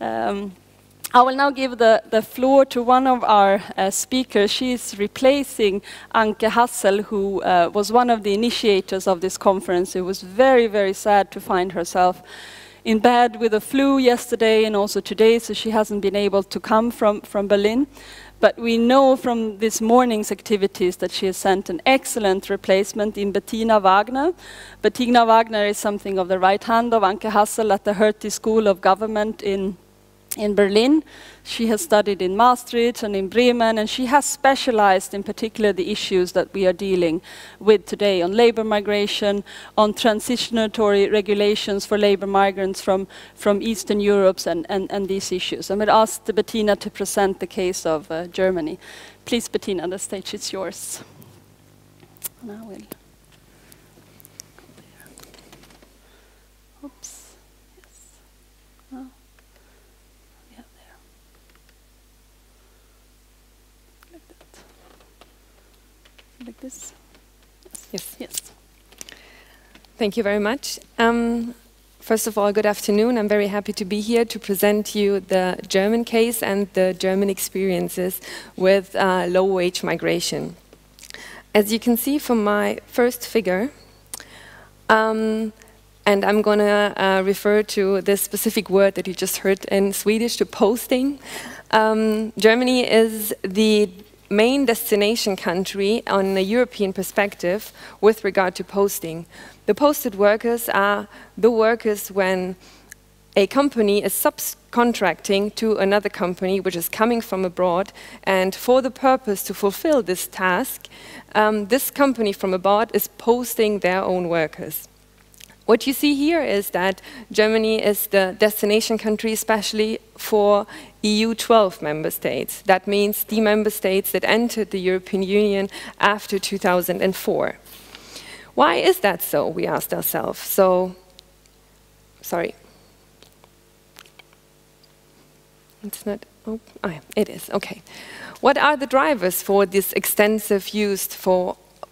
I will now give the floor to one of our speakers. She is replacing Anke Hassel, who was one of the initiators of this conference. It was very, very sad to find herself in bed with a flu yesterday and also today, so she hasn't been able to come from Berlin. But we know from this morning's activities that she has sent an excellent replacement in Bettina Wagner. Bettina Wagner is something of the right hand of Anke Hassel at the Hertie School of Governance in Berlin. She has studied in Maastricht and in Bremen, and she has specialized in particular the issues that we are dealing with today on labor migration, on transitionatory regulations for labor migrants from Eastern Europe and these issues. I would ask Bettina to present the case of Germany. Please, Bettina, the stage is yours. And I will. Oops. Like this? Yes. Yes. Thank you very much. First of all, good afternoon. I'm very happy to be here to present you the German case and the German experiences with low-wage migration. As you can see from my first figure, and I'm going to refer to this specific word that you just heard in Swedish, to posting. Germany is the main destination country on a European perspective with regard to posting. The posted workers are the workers when a company is subcontracting to another company which is coming from abroad, and for the purpose to fulfill this task, this company from abroad is posting their own workers. What you see here is that Germany is the destination country, especially for EU 12 member states. That means the member states that entered the European Union after 2004. Why is that so, we asked ourselves. So, sorry. It's not, oh, yeah, it is, okay. What are the drivers for this extensive use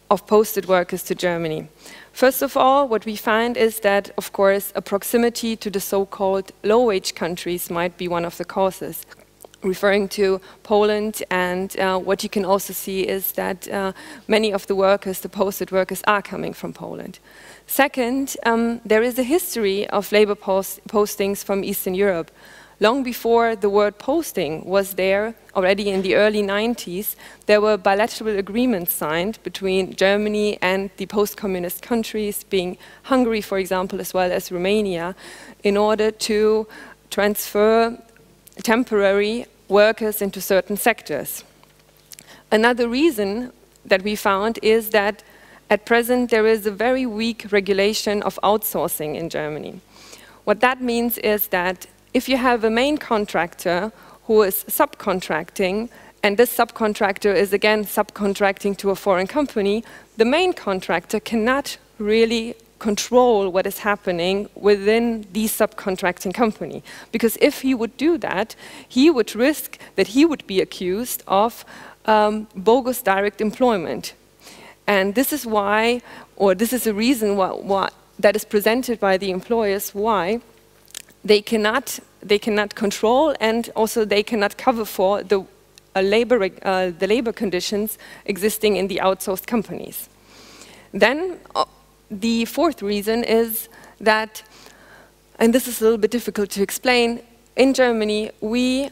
of posted workers to Germany? First of all, what we find is that, of course, a proximity to the so-called low-wage countries might be one of the causes, referring to Poland. And what you can also see is that many of the workers, the posted workers, are coming from Poland. Second, there is a history of labor postings from Eastern Europe. Long before the word posting was there, already in the early 90s, there were bilateral agreements signed between Germany and the post-communist countries, being Hungary, for example, as well as Romania, in order to transfer temporary workers into certain sectors. Another reason that we found is that at present there is a very weak regulation of outsourcing in Germany. What that means is that if you have a main contractor who is subcontracting, and this subcontractor is again subcontracting to a foreign company, the main contractor cannot really control what is happening within the subcontracting company. Because if he would do that, he would risk that he would be accused of bogus direct employment. And this is why, or this is a reason why that is presented by the employers, why they cannot control, and also they cannot cover for the labor conditions existing in the outsourced companies. Then the fourth reason is that, and this is a little bit difficult to explain, in Germany we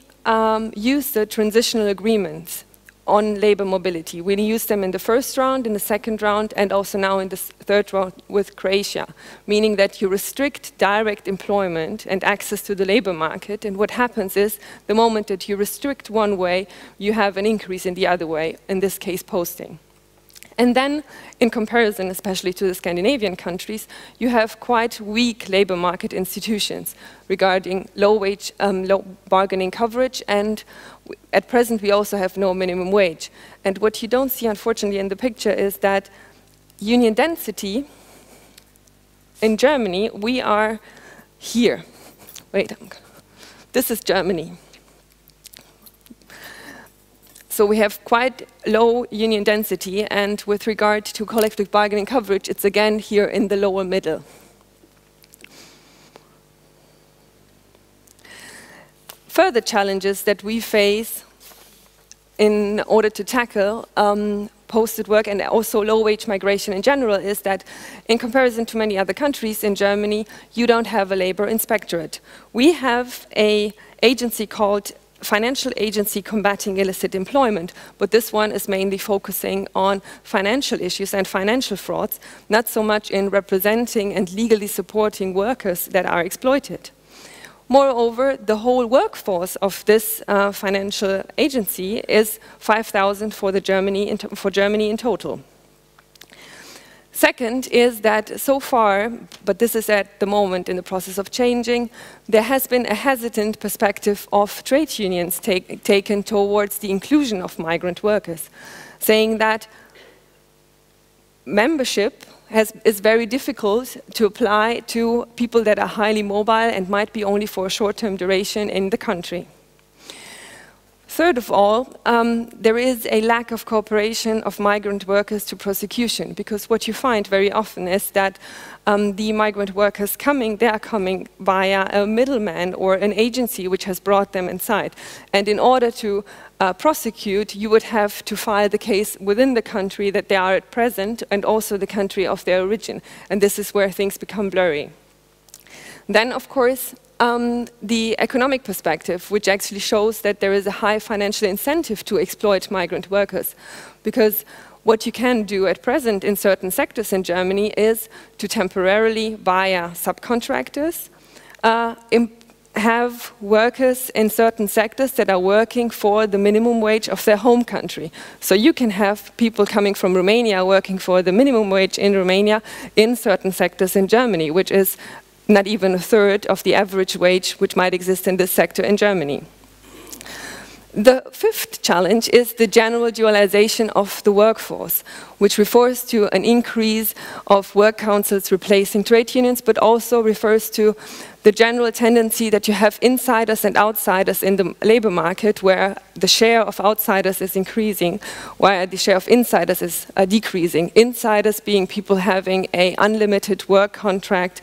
use the transitional agreements on labor mobility. We used them in the first round, in the second round, and also now in the third round with Croatia, meaning that you restrict direct employment and access to the labor market. And what happens is, the moment that you restrict one way, you have an increase in the other way, in this case posting. And then, in comparison, especially to the Scandinavian countries, you have quite weak labor market institutions regarding low bargaining coverage, and at present we also have no minimum wage. And what you don't see, unfortunately, in the picture is that union density in Germany, we are here. Wait, this is Germany. So we have quite low union density, and with regard to collective bargaining coverage, it's again here in the lower middle. further challenges that we face in order to tackle posted work and also low-wage migration in general is that in comparison to many other countries, in Germany, you don't have a labor inspectorate. We have an agency called Financial Agency Combating Illicit Employment, but this one is mainly focusing on financial issues and financial frauds, not so much in representing and legally supporting workers that are exploited. Moreover, the whole workforce of this financial agency is 5,000 for Germany in total. Second is that so far, but this is at the moment in the process of changing, there has been a hesitant perspective of trade unions taken towards the inclusion of migrant workers, saying that membership is very difficult to apply to people that are highly mobile and might be only for a short-term duration in the country. Third of all, there is a lack of cooperation of migrant workers to prosecution, because what you find very often is that the migrant workers they are coming via a middleman or an agency which has brought them inside. And in order to prosecute, you would have to file the case within the country that they are at present and also the country of their origin. And this is where things become blurry. Then, of course, the economic perspective, which actually shows that there is a high financial incentive to exploit migrant workers. Because what you can do at present in certain sectors in Germany is to temporarily, via subcontractors, have workers in certain sectors that are working for the minimum wage of their home country. So you can have people coming from Romania working for the minimum wage in Romania in certain sectors in Germany, which is not even a third of the average wage which might exist in this sector in Germany. The fifth challenge is the general dualization of the workforce, which refers to an increase of work councils replacing trade unions, but also refers to the general tendency that you have insiders and outsiders in the labor market, where the share of outsiders is increasing, while the share of insiders is decreasing. Insiders being people having an unlimited work contract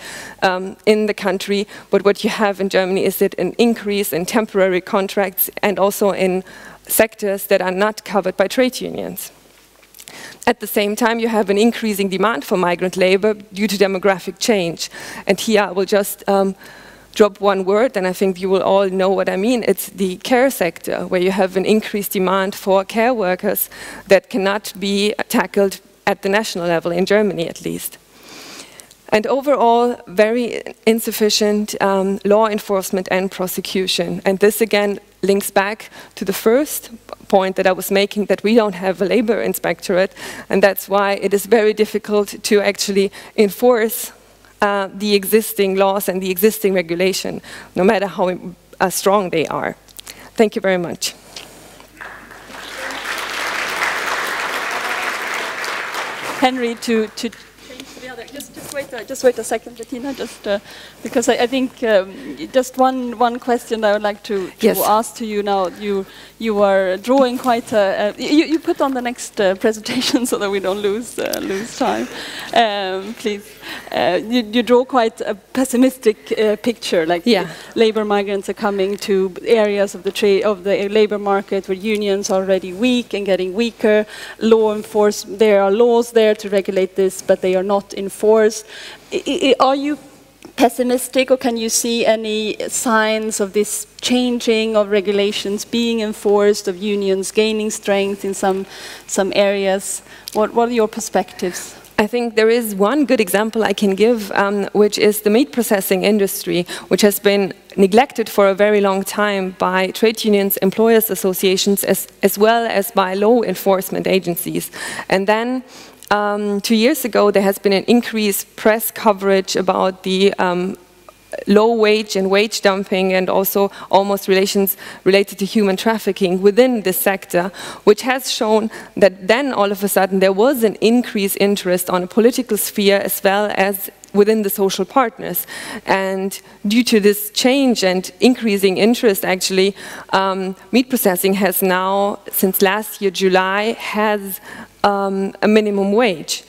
in the country, but what you have in Germany is that an increase in temporary contracts and also in sectors that are not covered by trade unions. At the same time, you have an increasing demand for migrant labor due to demographic change. And here I will just drop one word, and I think you will all know what I mean. It's the care sector, where you have an increased demand for care workers that cannot be tackled at the national level, in Germany at least. And overall, very insufficient law enforcement and prosecution. And this again links back to the first point that I was making, that we don't have a labor inspectorate, and that's why it is very difficult to actually enforce the existing laws and the existing regulation, no matter how strong they are. Thank you very much. Henry, to just wait a second, Bettina, because I think just one question I would like to ask to you now. You are drawing quite you put on the next presentation so that we don't lose time, please. You draw quite a pessimistic picture, like labor migrants are coming to areas of the labor market where unions are already weak and getting weaker. There are laws there to regulate this, but they are not enforced. Are you pessimistic, or can you see any signs of this changing, of regulations being enforced, of unions gaining strength in some areas? What are your perspectives? I think there is one good example I can give, which is the meat processing industry, which has been neglected for a very long time by trade unions, employers associations, as well as by law enforcement agencies. And then 2 years ago, there has been an increased press coverage about the low wage and wage dumping, and also almost relations related to human trafficking within this sector, which has shown that then all of a sudden there was an increased interest on a political sphere as well as within the social partners. And due to this change and increasing interest, actually, meat processing has now, since last year, July, has a minimum wage.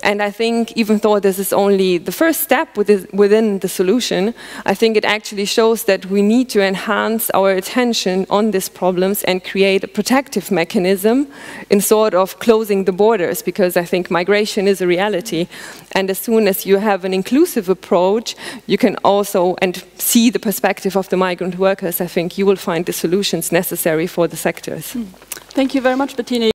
And I think even though this is only the first step within the solution, I think it actually shows that we need to enhance our attention on these problems and create a protective mechanism in sort of closing the borders, because I think migration is a reality. And as soon as you have an inclusive approach, you can also see the perspective of the migrant workers. I think you will find the solutions necessary for the sectors. Thank you very much, Bettina.